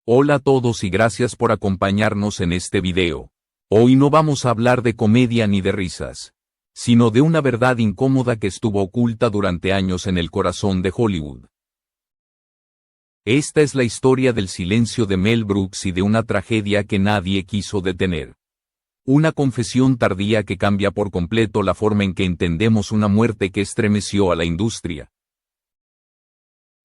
Hola a todos y gracias por acompañarnos en este video. Hoy no vamos a hablar de comedia ni de risas, sino de una verdad incómoda que estuvo oculta durante años en el corazón de Hollywood. Esta es la historia del silencio de Mel Brooks y de una tragedia que nadie quiso detener. Una confesión tardía que cambia por completo la forma en que entendemos una muerte que estremeció a la industria.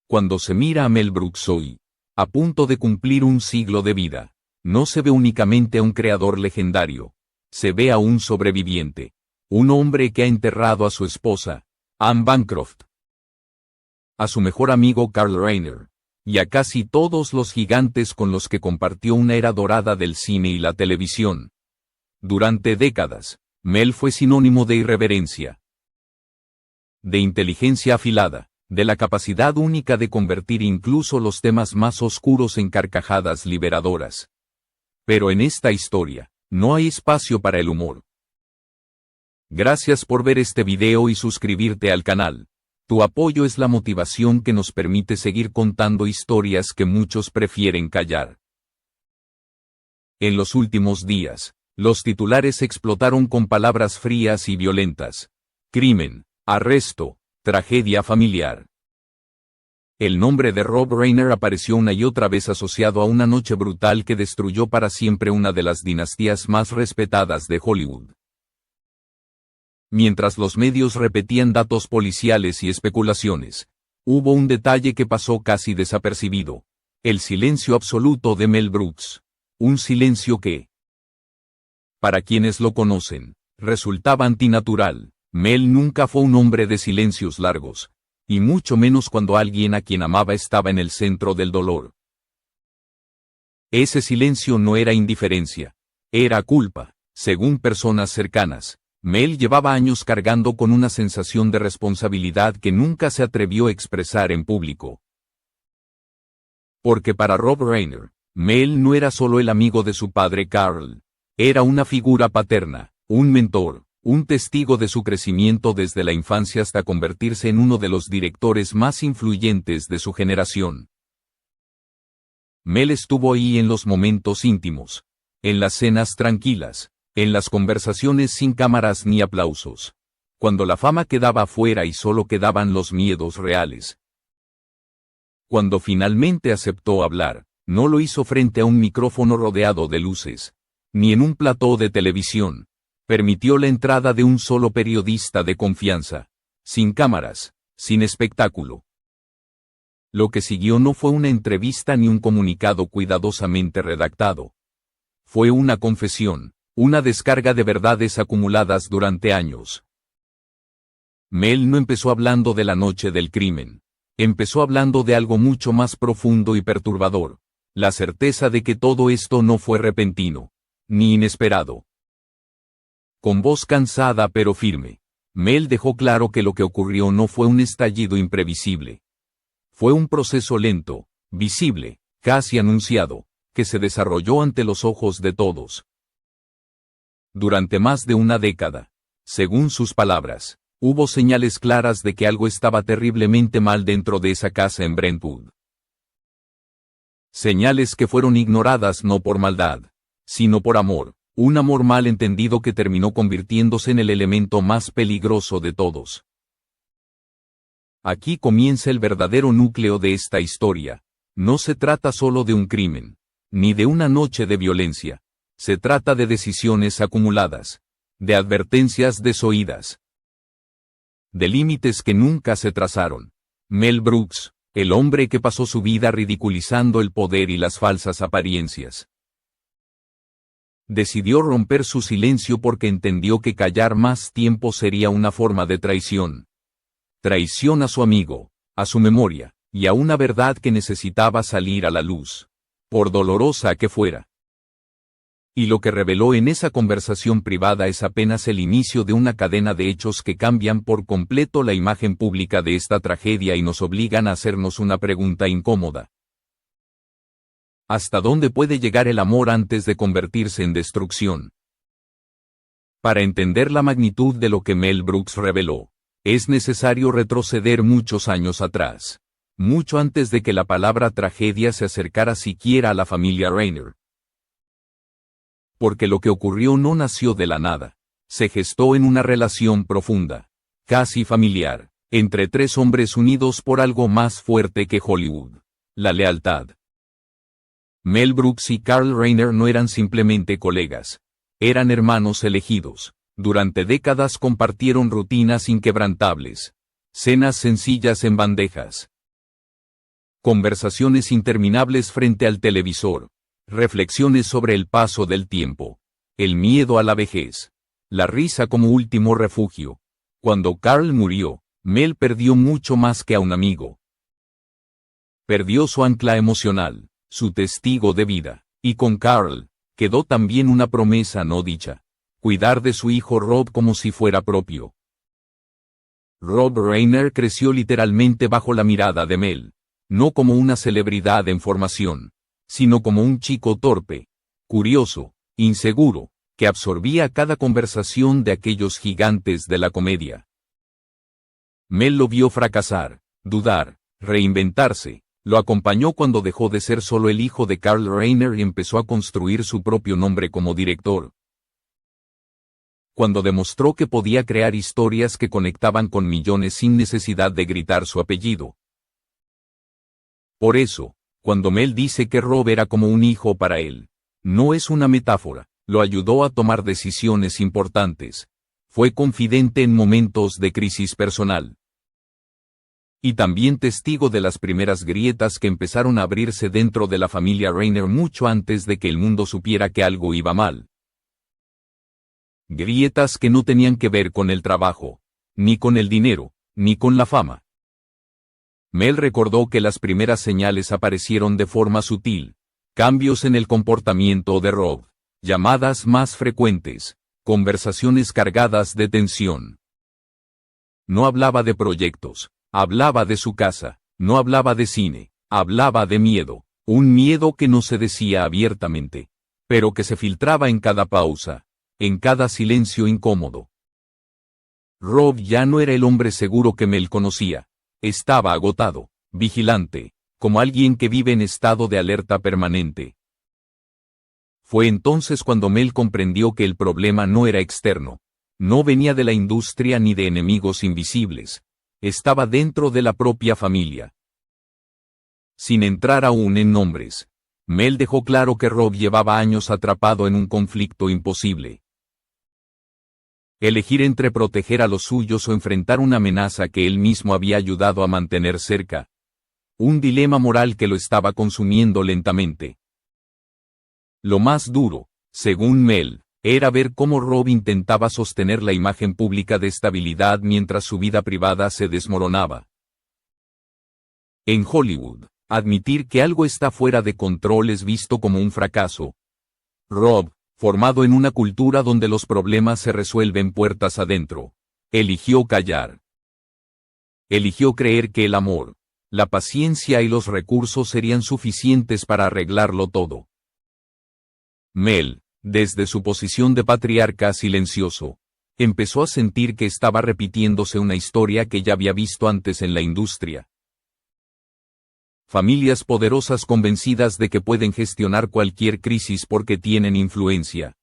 Cuando se mira a Mel Brooks hoy, a punto de cumplir un siglo de vida, no se ve únicamente a un creador legendario, se ve a un sobreviviente, un hombre que ha enterrado a su esposa, Anne Bancroft, a su mejor amigo Carl Reiner, y a casi todos los gigantes con los que compartió una era dorada del cine y la televisión. Durante décadas, Mel fue sinónimo de irreverencia, de inteligencia afilada, de la capacidad única de convertir incluso los temas más oscuros en carcajadas liberadoras. Pero en esta historia, no hay espacio para el humor. Gracias por ver este video y suscribirte al canal. Tu apoyo es la motivación que nos permite seguir contando historias que muchos prefieren callar. En los últimos días, los titulares explotaron con palabras frías y violentas. Crimen, arresto, tragedia familiar. El nombre de Rob Reiner apareció una y otra vez asociado a una noche brutal que destruyó para siempre una de las dinastías más respetadas de Hollywood. Mientras los medios repetían datos policiales y especulaciones, hubo un detalle que pasó casi desapercibido: el silencio absoluto de Mel Brooks. Un silencio que, para quienes lo conocen, resultaba antinatural. Mel nunca fue un hombre de silencios largos, y mucho menos cuando alguien a quien amaba estaba en el centro del dolor. Ese silencio no era indiferencia, era culpa. Según personas cercanas, Mel llevaba años cargando con una sensación de responsabilidad que nunca se atrevió a expresar en público. Porque para Rob Reiner, Mel no era solo el amigo de su padre Carl, era una figura paterna, un mentor, un testigo de su crecimiento desde la infancia hasta convertirse en uno de los directores más influyentes de su generación. Mel estuvo ahí en los momentos íntimos, en las cenas tranquilas, en las conversaciones sin cámaras ni aplausos, cuando la fama quedaba afuera y solo quedaban los miedos reales. Cuando finalmente aceptó hablar, no lo hizo frente a un micrófono rodeado de luces, ni en un plató de televisión. Permitió la entrada de un solo periodista de confianza, sin cámaras, sin espectáculo. Lo que siguió no fue una entrevista ni un comunicado cuidadosamente redactado. Fue una confesión, una descarga de verdades acumuladas durante años. Mel no empezó hablando de la noche del crimen. Empezó hablando de algo mucho más profundo y perturbador: la certeza de que todo esto no fue repentino, ni inesperado. Con voz cansada pero firme, Mel dejó claro que lo que ocurrió no fue un estallido imprevisible. Fue un proceso lento, visible, casi anunciado, que se desarrolló ante los ojos de todos. Durante más de una década, según sus palabras, hubo señales claras de que algo estaba terriblemente mal dentro de esa casa en Brentwood. Señales que fueron ignoradas no por maldad, sino por amor. Un amor mal entendido que terminó convirtiéndose en el elemento más peligroso de todos. Aquí comienza el verdadero núcleo de esta historia. No se trata solo de un crimen, ni de una noche de violencia. Se trata de decisiones acumuladas, de advertencias desoídas, de límites que nunca se trazaron. Mel Brooks, el hombre que pasó su vida ridiculizando el poder y las falsas apariencias, decidió romper su silencio porque entendió que callar más tiempo sería una forma de traición. Traición a su amigo, a su memoria, y a una verdad que necesitaba salir a la luz, por dolorosa que fuera. Y lo que reveló en esa conversación privada es apenas el inicio de una cadena de hechos que cambian por completo la imagen pública de esta tragedia y nos obligan a hacernos una pregunta incómoda. ¿Hasta dónde puede llegar el amor antes de convertirse en destrucción? Para entender la magnitud de lo que Mel Brooks reveló, es necesario retroceder muchos años atrás. mucho antes de que la palabra tragedia se acercara siquiera a la familia Rayner. Porque lo que ocurrió no nació de la nada. Se gestó en una relación profunda, casi familiar, entre tres hombres unidos por algo más fuerte que Hollywood: la lealtad. Mel Brooks y Carl Reiner no eran simplemente colegas. Eran hermanos elegidos. Durante décadas compartieron rutinas inquebrantables. Cenas sencillas en bandejas. Conversaciones interminables frente al televisor. Reflexiones sobre el paso del tiempo. El miedo a la vejez. La risa como último refugio. Cuando Carl murió, Mel perdió mucho más que a un amigo. Perdió su ancla emocional, su testigo de vida. Y con Carl, quedó también una promesa no dicha: cuidar de su hijo Rob como si fuera propio. Rob Reiner creció literalmente bajo la mirada de Mel. No como una celebridad en formación, sino como un chico torpe, curioso, inseguro, que absorbía cada conversación de aquellos gigantes de la comedia. Mel lo vio fracasar, dudar, reinventarse. Lo acompañó cuando dejó de ser solo el hijo de Carl Reiner y empezó a construir su propio nombre como director. Cuando demostró que podía crear historias que conectaban con millones sin necesidad de gritar su apellido. Por eso, cuando Mel dice que Rob era como un hijo para él, no es una metáfora. Lo ayudó a tomar decisiones importantes. Fue confidente en momentos de crisis personal. Y también testigo de las primeras grietas que empezaron a abrirse dentro de la familia Reiner mucho antes de que el mundo supiera que algo iba mal. Grietas que no tenían que ver con el trabajo, ni con el dinero, ni con la fama. Mel recordó que las primeras señales aparecieron de forma sutil: cambios en el comportamiento de Rob, llamadas más frecuentes, conversaciones cargadas de tensión. No hablaba de proyectos, hablaba de su casa. No hablaba de cine, hablaba de miedo, un miedo que no se decía abiertamente, pero que se filtraba en cada pausa, en cada silencio incómodo. Rob ya no era el hombre seguro que Mel conocía. Estaba agotado, vigilante, como alguien que vive en estado de alerta permanente. Fue entonces cuando Mel comprendió que el problema no era externo. No venía de la industria ni de enemigos invisibles. Estaba dentro de la propia familia. Sin entrar aún en nombres, Mel dejó claro que Rob llevaba años atrapado en un conflicto imposible. Elegir entre proteger a los suyos o enfrentar una amenaza que él mismo había ayudado a mantener cerca. Un dilema moral que lo estaba consumiendo lentamente. Lo más duro, según Mel, era ver cómo Rob intentaba sostener la imagen pública de estabilidad mientras su vida privada se desmoronaba. En Hollywood, admitir que algo está fuera de control es visto como un fracaso. Rob, formado en una cultura donde los problemas se resuelven puertas adentro, eligió callar. Eligió creer que el amor, la paciencia y los recursos serían suficientes para arreglarlo todo. Mel, desde su posición de patriarca silencioso, empezó a sentir que estaba repitiéndose una historia que ya había visto antes en la industria. Familias poderosas convencidas de que pueden gestionar cualquier crisis porque tienen influencia,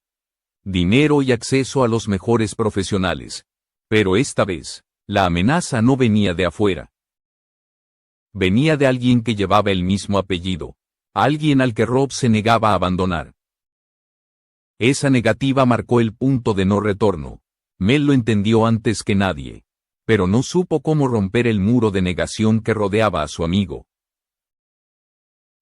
dinero y acceso a los mejores profesionales. Pero esta vez, la amenaza no venía de afuera. Venía de alguien que llevaba el mismo apellido, alguien al que Rob se negaba a abandonar. Esa negativa marcó el punto de no retorno. Mel lo entendió antes que nadie, pero no supo cómo romper el muro de negación que rodeaba a su amigo.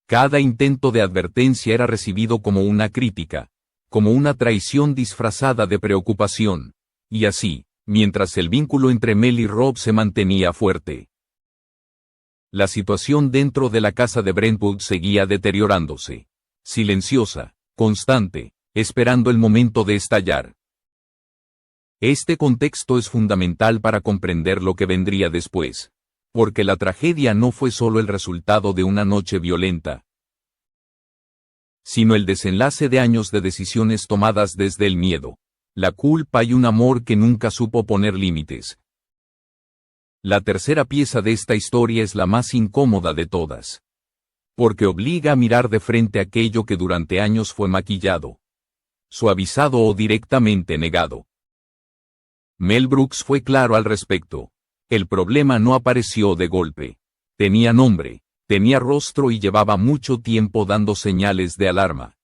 Cada intento de advertencia era recibido como una crítica, como una traición disfrazada de preocupación, y así, mientras el vínculo entre Mel y Rob se mantenía fuerte. La situación dentro de la casa de Brentwood seguía deteriorándose, silenciosa, constante, esperando el momento de estallar. Este contexto es fundamental para comprender lo que vendría después. Porque la tragedia no fue solo el resultado de una noche violenta, sino el desenlace de años de decisiones tomadas desde el miedo, la culpa y un amor que nunca supo poner límites. La tercera pieza de esta historia es la más incómoda de todas. Porque obliga a mirar de frente aquello que durante años fue maquillado, suavizado o directamente negado. Mel Brooks fue claro al respecto. El problema no apareció de golpe. Tenía nombre, tenía rostro y llevaba mucho tiempo dando señales de alarma.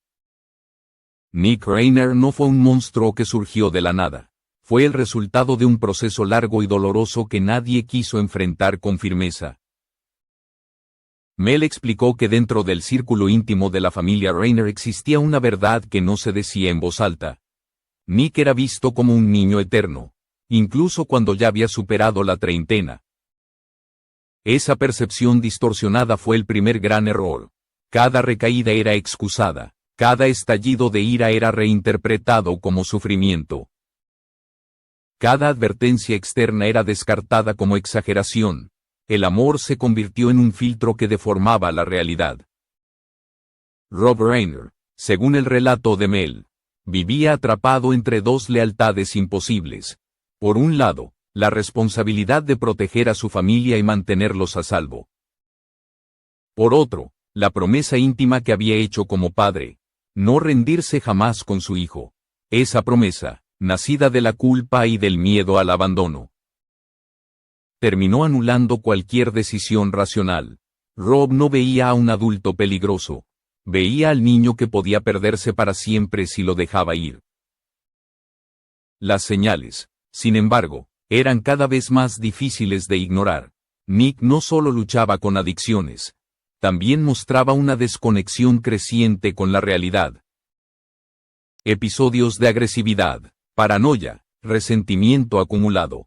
Nick Reiner no fue un monstruo que surgió de la nada. Fue el resultado de un proceso largo y doloroso que nadie quiso enfrentar con firmeza. Mel explicó que dentro del círculo íntimo de la familia Reiner existía una verdad que no se decía en voz alta. Nick era visto como un niño eterno, incluso cuando ya había superado la treintena. Esa percepción distorsionada fue el primer gran error. Cada recaída era excusada, cada estallido de ira era reinterpretado como sufrimiento. Cada advertencia externa era descartada como exageración. El amor se convirtió en un filtro que deformaba la realidad. Rob Reiner, según el relato de Mel, vivía atrapado entre dos lealtades imposibles. Por un lado, la responsabilidad de proteger a su familia y mantenerlos a salvo. Por otro, la promesa íntima que había hecho como padre, no rendirse jamás con su hijo. Esa promesa, nacida de la culpa y del miedo al abandono, terminó anulando cualquier decisión racional. Rob no veía a un adulto peligroso. Veía al niño que podía perderse para siempre si lo dejaba ir. Las señales, sin embargo, eran cada vez más difíciles de ignorar. Nick no solo luchaba con adicciones, también mostraba una desconexión creciente con la realidad. Episodios de agresividad, paranoia, resentimiento acumulado.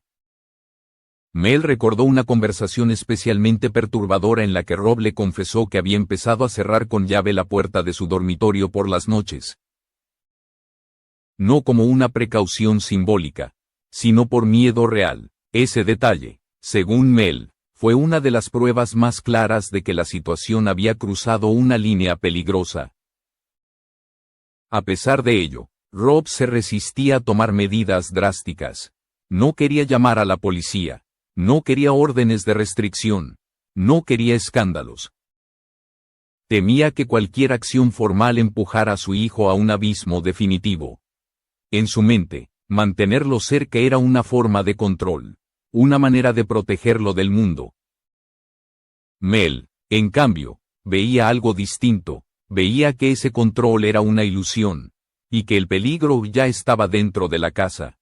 Mel recordó una conversación especialmente perturbadora en la que Rob le confesó que había empezado a cerrar con llave la puerta de su dormitorio por las noches. No como una precaución simbólica, sino por miedo real. Ese detalle, según Mel, fue una de las pruebas más claras de que la situación había cruzado una línea peligrosa. A pesar de ello, Rob se resistía a tomar medidas drásticas. No quería llamar a la policía. No quería órdenes de restricción. No quería escándalos. Temía que cualquier acción formal empujara a su hijo a un abismo definitivo. En su mente, mantenerlo cerca era una forma de control, una manera de protegerlo del mundo. Mel, en cambio, veía algo distinto. Veía que ese control era una ilusión, y que el peligro ya estaba dentro de la casa.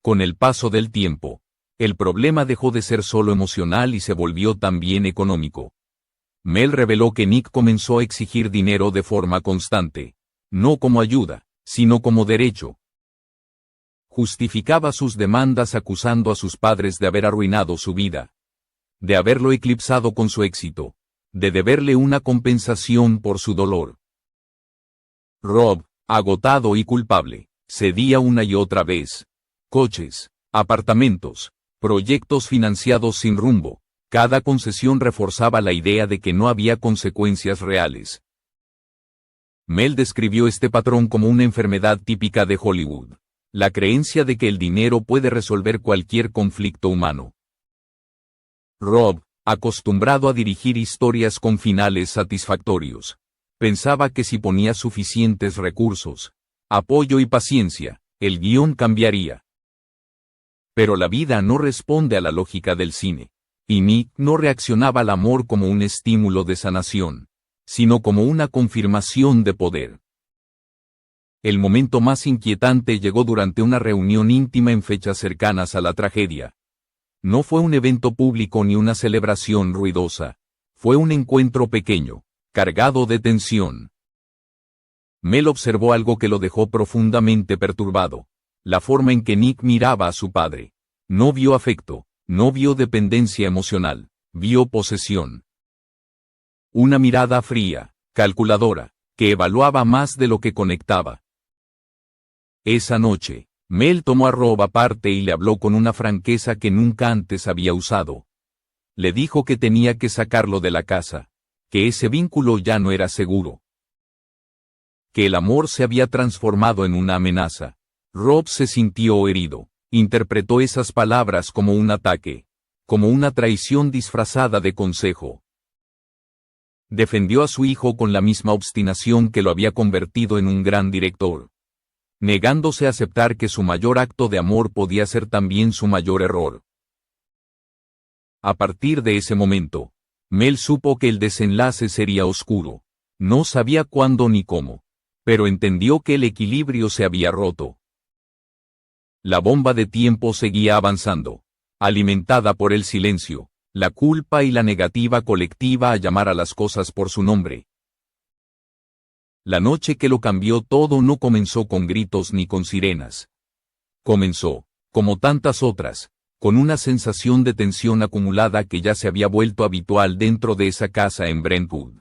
Con el paso del tiempo, el problema dejó de ser solo emocional y se volvió también económico. Mel reveló que Nick comenzó a exigir dinero de forma constante, no como ayuda, sino como derecho. Justificaba sus demandas acusando a sus padres de haber arruinado su vida, de haberlo eclipsado con su éxito, de deberle una compensación por su dolor. Rob, agotado y culpable, cedía una y otra vez. Coches, apartamentos, proyectos financiados sin rumbo. Cada concesión reforzaba la idea de que no había consecuencias reales. Mel describió este patrón como una enfermedad típica de Hollywood, la creencia de que el dinero puede resolver cualquier conflicto humano. Rob, acostumbrado a dirigir historias con finales satisfactorios, pensaba que si ponía suficientes recursos, apoyo y paciencia, el guión cambiaría. Pero la vida no responde a la lógica del cine, y Nick no reaccionaba al amor como un estímulo de sanación, sino como una confirmación de poder. El momento más inquietante llegó durante una reunión íntima en fechas cercanas a la tragedia. No fue un evento público ni una celebración ruidosa. Fue un encuentro pequeño, cargado de tensión. Mel observó algo que lo dejó profundamente perturbado. La forma en que Nick miraba a su padre. No vio afecto, no vio dependencia emocional, vio posesión. Una mirada fría, calculadora, que evaluaba más de lo que conectaba. Esa noche, Mel tomó a Rob aparte y le habló con una franqueza que nunca antes había usado. Le dijo que tenía que sacarlo de la casa, que ese vínculo ya no era seguro, que el amor se había transformado en una amenaza. Rob se sintió herido. interpretó esas palabras como un ataque, como una traición disfrazada de consejo. Defendió a su hijo con la misma obstinación que lo había convertido en un gran director, negándose a aceptar que su mayor acto de amor podía ser también su mayor error. A partir de ese momento, Mel supo que el desenlace sería oscuro. No sabía cuándo ni cómo, pero entendió que el equilibrio se había roto. La bomba de tiempo seguía avanzando, alimentada por el silencio, la culpa y la negativa colectiva a llamar a las cosas por su nombre. La noche que lo cambió todo no comenzó con gritos ni con sirenas. Comenzó, como tantas otras, con una sensación de tensión acumulada que ya se había vuelto habitual dentro de esa casa en Brentwood.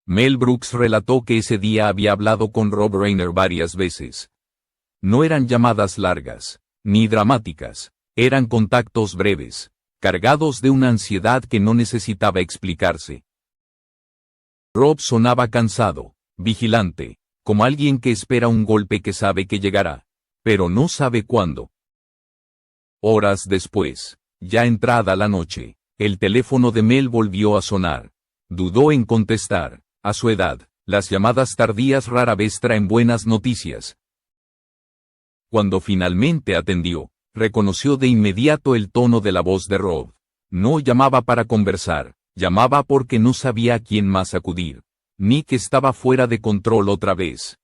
Mel Brooks relató que ese día había hablado con Rob Reiner varias veces. No eran llamadas largas, ni dramáticas, eran contactos breves, cargados de una ansiedad que no necesitaba explicarse. Rob sonaba cansado, vigilante, como alguien que espera un golpe que sabe que llegará, pero no sabe cuándo. Horas después, ya entrada la noche, el teléfono de Mel volvió a sonar. Dudó en contestar. A su edad, las llamadas tardías rara vez traen buenas noticias. Cuando finalmente atendió, reconoció de inmediato el tono de la voz de Rob. No llamaba para conversar, llamaba porque no sabía a quién más acudir. Nick estaba fuera de control otra vez.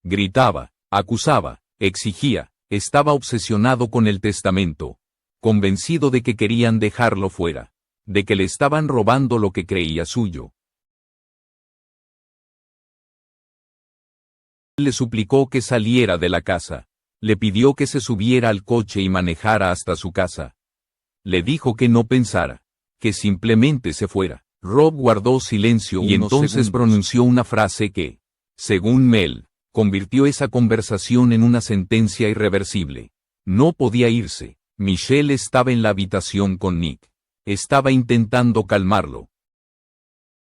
Gritaba, acusaba, exigía, estaba obsesionado con el testamento, convencido de que querían dejarlo fuera, de que le estaban robando lo que creía suyo. Le suplicó que saliera de la casa. Le pidió que se subiera al coche y manejara hasta su casa. Le dijo que no pensara, que simplemente se fuera. Rob guardó silencio y entonces pronunció una frase que, según Mel, convirtió esa conversación en una sentencia irreversible. No podía irse. Michelle estaba en la habitación con Nick. Estaba intentando calmarlo.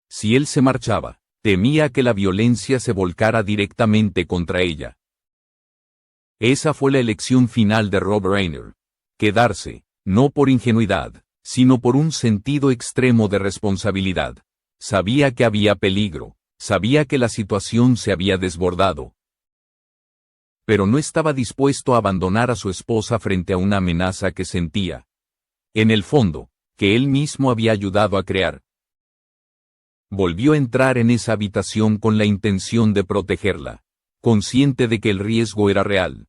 Si él se marchaba, temía que la violencia se volcara directamente contra ella. Esa fue la elección final de Rob Reiner. Quedarse, no por ingenuidad, sino por un sentido extremo de responsabilidad. Sabía que había peligro, sabía que la situación se había desbordado. Pero no estaba dispuesto a abandonar a su esposa frente a una amenaza que sentía, en el fondo, que él mismo había ayudado a crear. Volvió a entrar en esa habitación con la intención de protegerla, consciente de que el riesgo era real.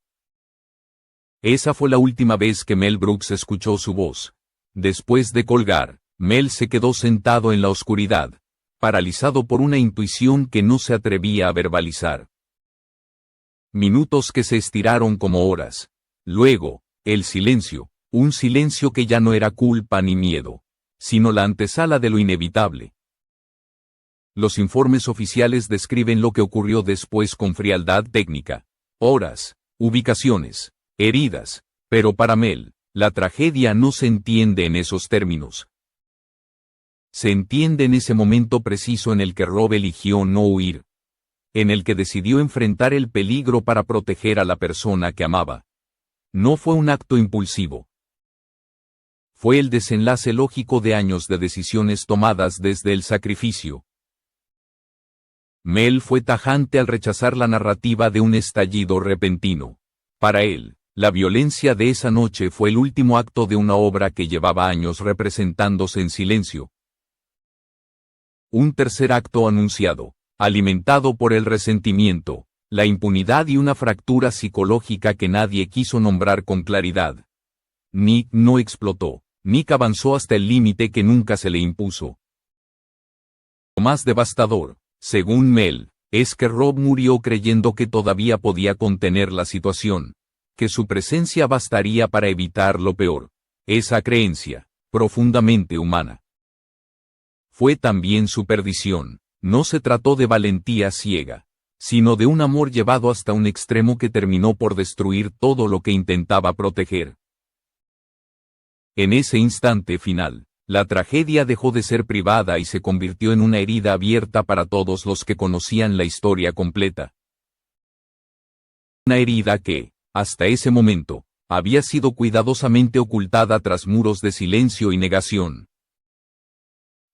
Esa fue la última vez que Mel Brooks escuchó su voz. Después de colgar, Mel se quedó sentado en la oscuridad, paralizado por una intuición que no se atrevía a verbalizar. Minutos que se estiraron como horas. Luego, el silencio, un silencio que ya no era culpa ni miedo, sino la antesala de lo inevitable. Los informes oficiales describen lo que ocurrió después con frialdad técnica. Horas, ubicaciones, heridas, pero para Mel, la tragedia no se entiende en esos términos. Se entiende en ese momento preciso en el que Rob eligió no huir, en el que decidió enfrentar el peligro para proteger a la persona que amaba. No fue un acto impulsivo. Fue el desenlace lógico de años de decisiones tomadas desde el sacrificio. Mel fue tajante al rechazar la narrativa de un estallido repentino. Para él, la violencia de esa noche fue el último acto de una obra que llevaba años representándose en silencio. Un tercer acto anunciado, alimentado por el resentimiento, la impunidad y una fractura psicológica que nadie quiso nombrar con claridad. Nick no explotó. Nick avanzó hasta el límite que nunca se le impuso. Lo más devastador, según Mel, es que Rob murió creyendo que todavía podía contener la situación, que su presencia bastaría para evitar lo peor. Esa creencia, profundamente humana, fue también su perdición. No se trató de valentía ciega, sino de un amor llevado hasta un extremo que terminó por destruir todo lo que intentaba proteger. En ese instante final, la tragedia dejó de ser privada y se convirtió en una herida abierta para todos los que conocían la historia completa. Una herida que, hasta ese momento, había sido cuidadosamente ocultada tras muros de silencio y negación.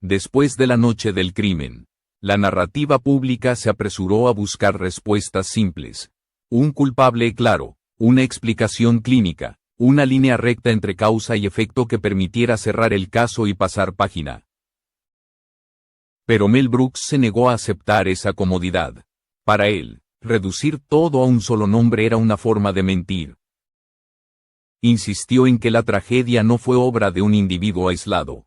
Después de la noche del crimen, la narrativa pública se apresuró a buscar respuestas simples. Un culpable claro, una explicación clínica, una línea recta entre causa y efecto que permitiera cerrar el caso y pasar página. Pero Mel Brooks se negó a aceptar esa comodidad. Para él, reducir todo a un solo nombre era una forma de mentir. Insistió en que la tragedia no fue obra de un individuo aislado,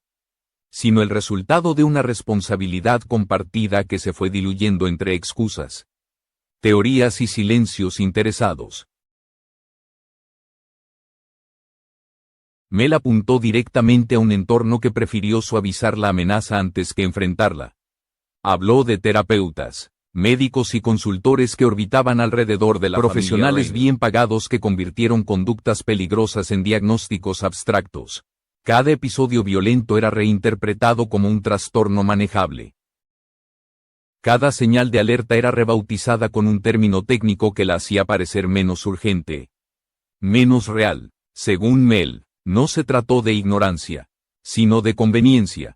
sino el resultado de una responsabilidad compartida que se fue diluyendo entre excusas, teorías y silencios interesados. Mel apuntó directamente a un entorno que prefirió suavizar la amenaza antes que enfrentarla. Habló de terapeutas, médicos y consultores que orbitaban alrededor de la profesionales bien pagados que convirtieron conductas peligrosas en diagnósticos abstractos. Cada episodio violento era reinterpretado como un trastorno manejable. Cada señal de alerta era rebautizada con un término técnico que la hacía parecer menos urgente, menos real. Según Mel, no se trató de ignorancia, sino de conveniencia.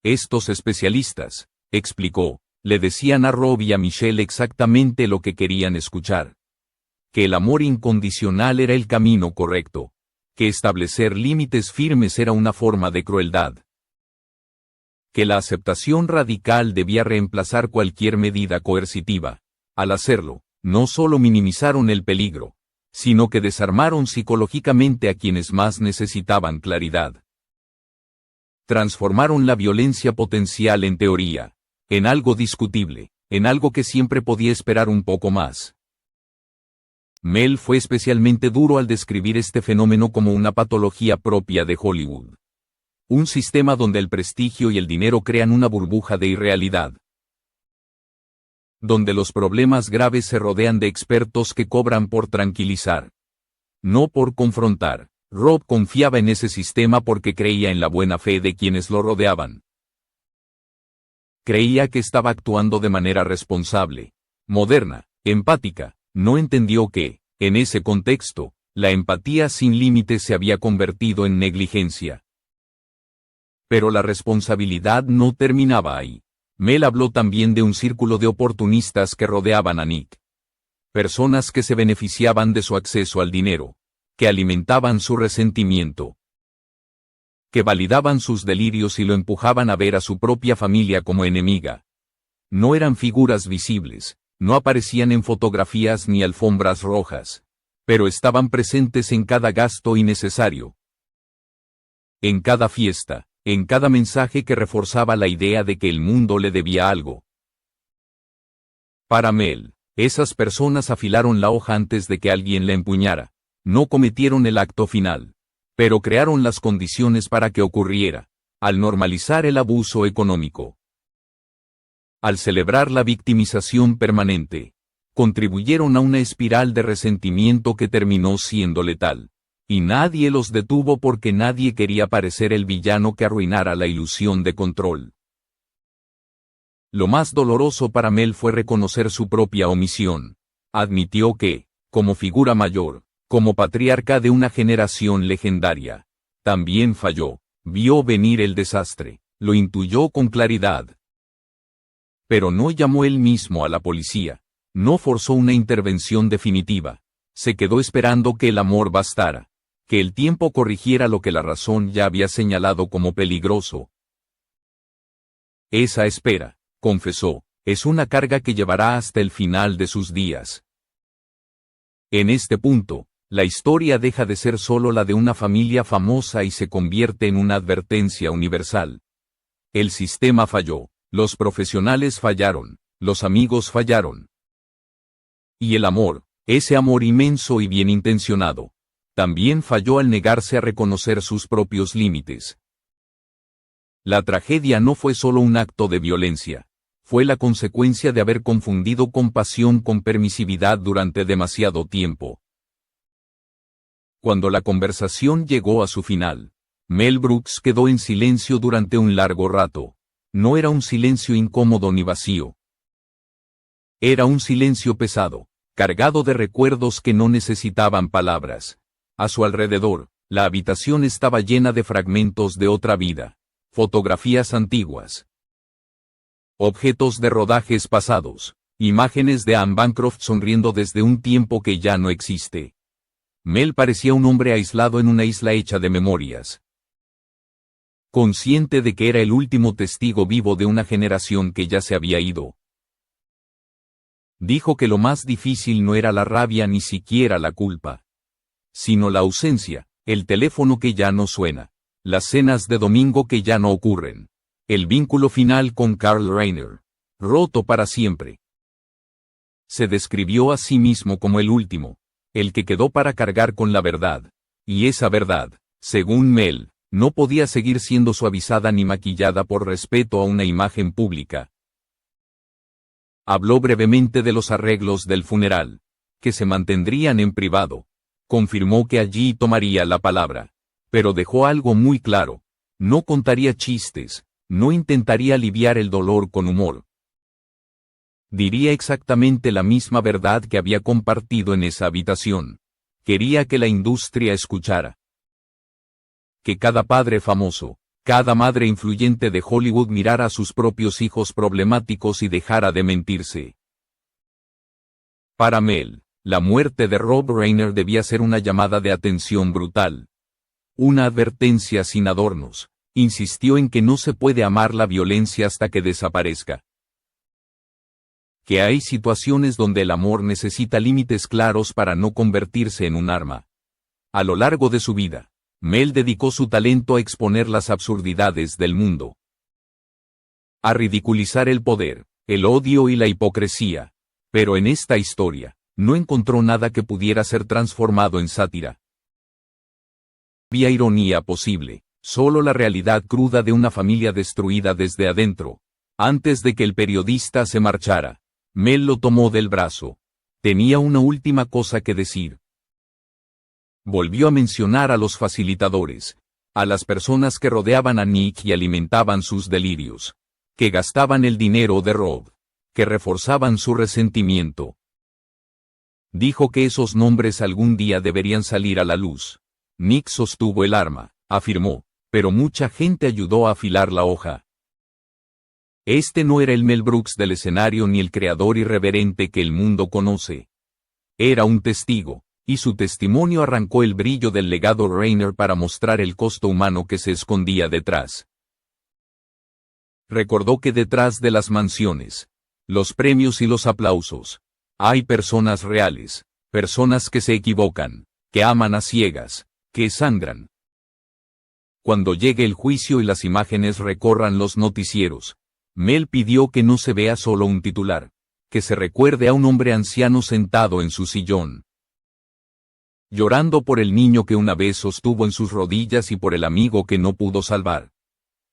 Estos especialistas, explicó, le decían a Rob y a Michelle exactamente lo que querían escuchar. Que el amor incondicional era el camino correcto. Que establecer límites firmes era una forma de crueldad. Que la aceptación radical debía reemplazar cualquier medida coercitiva. Al hacerlo, no solo minimizaron el peligro, sino que desarmaron psicológicamente a quienes más necesitaban claridad. Transformaron la violencia potencial en teoría, en algo discutible, en algo que siempre podía esperar un poco más. Mel fue especialmente duro al describir este fenómeno como una patología propia de Hollywood. Un sistema donde el prestigio y el dinero crean una burbuja de irrealidad. Donde los problemas graves se rodean de expertos que cobran por tranquilizar, no por confrontar. Rob confiaba en ese sistema porque creía en la buena fe de quienes lo rodeaban. Creía que estaba actuando de manera responsable, moderna, empática. No entendió que, en ese contexto, la empatía sin límites se había convertido en negligencia. Pero la responsabilidad no terminaba ahí. Mel habló también de un círculo de oportunistas que rodeaban a Nick. Personas que se beneficiaban de su acceso al dinero, que alimentaban su resentimiento, que validaban sus delirios y lo empujaban a ver a su propia familia como enemiga. No eran figuras visibles. No aparecían en fotografías ni alfombras rojas, pero estaban presentes en cada gasto innecesario, en cada fiesta, en cada mensaje que reforzaba la idea de que el mundo le debía algo. Para Mel, esas personas afilaron la hoja antes de que alguien la empuñara. No cometieron el acto final, pero crearon las condiciones para que ocurriera, al normalizar el abuso económico. Al celebrar la victimización permanente, contribuyeron a una espiral de resentimiento que terminó siendo letal. Y nadie los detuvo porque nadie quería parecer el villano que arruinara la ilusión de control. Lo más doloroso para Mel fue reconocer su propia omisión. Admitió que, como figura mayor, como patriarca de una generación legendaria, también falló. Vio venir el desastre, lo intuyó con claridad. Pero no llamó él mismo a la policía, no forzó una intervención definitiva, se quedó esperando que el amor bastara, que el tiempo corrigiera lo que la razón ya había señalado como peligroso. Esa espera, confesó, es una carga que llevará hasta el final de sus días. En este punto, la historia deja de ser solo la de una familia famosa y se convierte en una advertencia universal. El sistema falló. Los profesionales fallaron, los amigos fallaron. Y el amor, ese amor inmenso y bien intencionado, también falló al negarse a reconocer sus propios límites. La tragedia no fue solo un acto de violencia, fue la consecuencia de haber confundido compasión con permisividad durante demasiado tiempo. Cuando la conversación llegó a su final, Mel Brooks quedó en silencio durante un largo rato. No era un silencio incómodo ni vacío. Era un silencio pesado, cargado de recuerdos que no necesitaban palabras. A su alrededor, la habitación estaba llena de fragmentos de otra vida, fotografías antiguas, objetos de rodajes pasados, imágenes de Anne Bancroft sonriendo desde un tiempo que ya no existe. Mel parecía un hombre aislado en una isla hecha de memorias. Consciente de que era el último testigo vivo de una generación que ya se había ido. Dijo que lo más difícil no era la rabia ni siquiera la culpa, sino la ausencia, el teléfono que ya no suena, las cenas de domingo que ya no ocurren, el vínculo final con Carl Reiner, roto para siempre. Se describió a sí mismo como el último, el que quedó para cargar con la verdad, y esa verdad, según Mel, no podía seguir siendo suavizada ni maquillada por respeto a una imagen pública. Habló brevemente de los arreglos del funeral, que se mantendrían en privado. Confirmó que allí tomaría la palabra, pero dejó algo muy claro: no contaría chistes, no intentaría aliviar el dolor con humor. Diría exactamente la misma verdad que había compartido en esa habitación. Quería que la industria escuchara. Que cada padre famoso, cada madre influyente de Hollywood mirara a sus propios hijos problemáticos y dejara de mentirse. Para Mel, la muerte de Rob Reiner debía ser una llamada de atención brutal. Una advertencia sin adornos. Insistió en que no se puede amar la violencia hasta que desaparezca. Que hay situaciones donde el amor necesita límites claros para no convertirse en un arma. A lo largo de su vida, Mel dedicó su talento a exponer las absurdidades del mundo. A ridiculizar el poder, el odio y la hipocresía. Pero en esta historia, no encontró nada que pudiera ser transformado en sátira. Había ironía posible. Solo la realidad cruda de una familia destruida desde adentro. Antes de que el periodista se marchara, Mel lo tomó del brazo. Tenía una última cosa que decir. Volvió a mencionar a los facilitadores, a las personas que rodeaban a Nick y alimentaban sus delirios, que gastaban el dinero de Rob, que reforzaban su resentimiento. Dijo que esos nombres algún día deberían salir a la luz. Nick sostuvo el arma, afirmó. Pero mucha gente ayudó a afilar la hoja. Este no era el Mel Brooks del escenario ni el creador irreverente que el mundo conoce. Era un testigo, y su testimonio arrancó el brillo del legado Reiner para mostrar el costo humano que se escondía detrás. Recordó que detrás de las mansiones, los premios y los aplausos, hay personas reales, personas que se equivocan, que aman a ciegas, que sangran. Cuando llegue el juicio y las imágenes recorran los noticieros, Mel pidió que no se vea solo un titular, que se recuerde a un hombre anciano sentado en su sillón, llorando por el niño que una vez sostuvo en sus rodillas y por el amigo que no pudo salvar.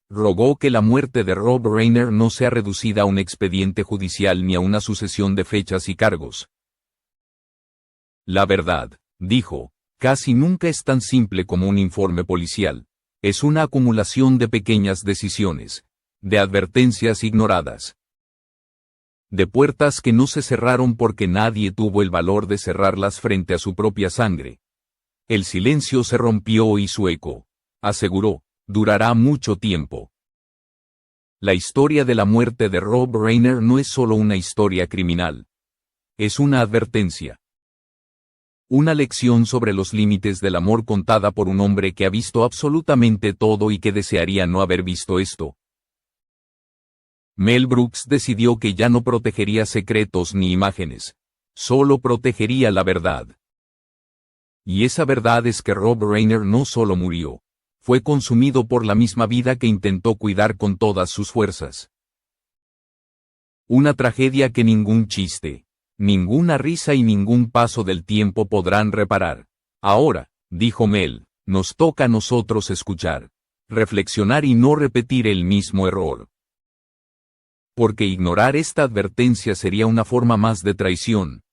Rogó que la muerte de Rob Reiner no sea reducida a un expediente judicial ni a una sucesión de fechas y cargos. La verdad, dijo, casi nunca es tan simple como un informe policial. Es una acumulación de pequeñas decisiones, de advertencias ignoradas, de puertas que no se cerraron porque nadie tuvo el valor de cerrarlas frente a su propia sangre. El silencio se rompió y su eco, aseguró, durará mucho tiempo. La historia de la muerte de Rob Reiner no es solo una historia criminal. Es una advertencia. Una lección sobre los límites del amor contada por un hombre que ha visto absolutamente todo y que desearía no haber visto esto. Mel Brooks decidió que ya no protegería secretos ni imágenes, solo protegería la verdad. Y esa verdad es que Rob Reiner no solo murió, fue consumido por la misma vida que intentó cuidar con todas sus fuerzas. Una tragedia que ningún chiste, ninguna risa y ningún paso del tiempo podrán reparar. Ahora, dijo Mel, nos toca a nosotros escuchar, reflexionar y no repetir el mismo error. Porque ignorar esta advertencia sería una forma más de traición,